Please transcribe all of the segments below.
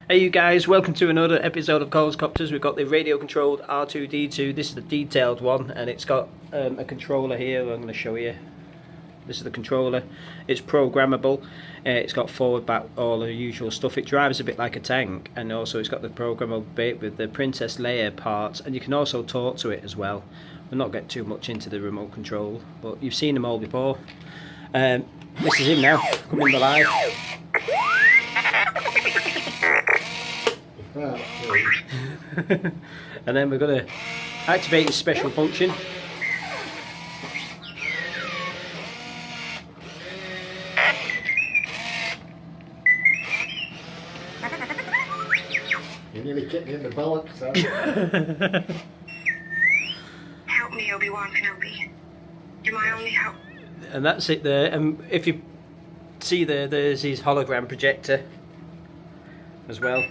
Hey you guys, welcome to another episode of Cole's Copters. We've got the radio controlled R2D2. This is the detailed one and it's got a controller here. I'm going to show you. This is the controller. It's programmable. It's got forward, back, all the usual stuff. It drives a bit like a tank, and also it's got the programmable bit with the Princess Leia parts, and you can also talk to it as well. We'll not get too much into the remote control, but you've seen them all before. This is him now, coming alive. And then we're going to activate his special function. You nearly kicked me in the bollocks. Help me, Obi-Wan Kenobi. You're my only hope. And that's it there. And if you see there, there's his hologram projector as well.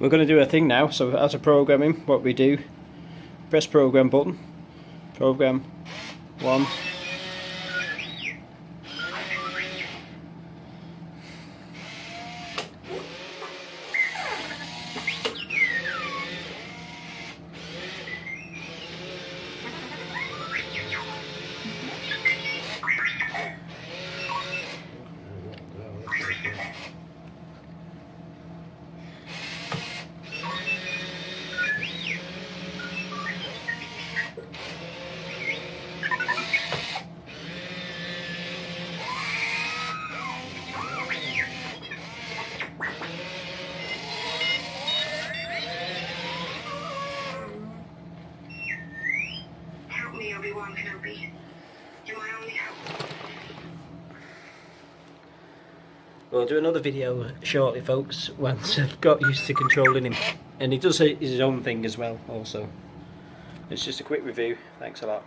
We're going to do a thing now, so as a programming, what we do, press program button, program 1, Obi-Wan Kenobi. You're my only hope. We'll do another video shortly, folks, once I've got used to controlling him. And he does his own thing as well, also. It's just a quick review. Thanks a lot.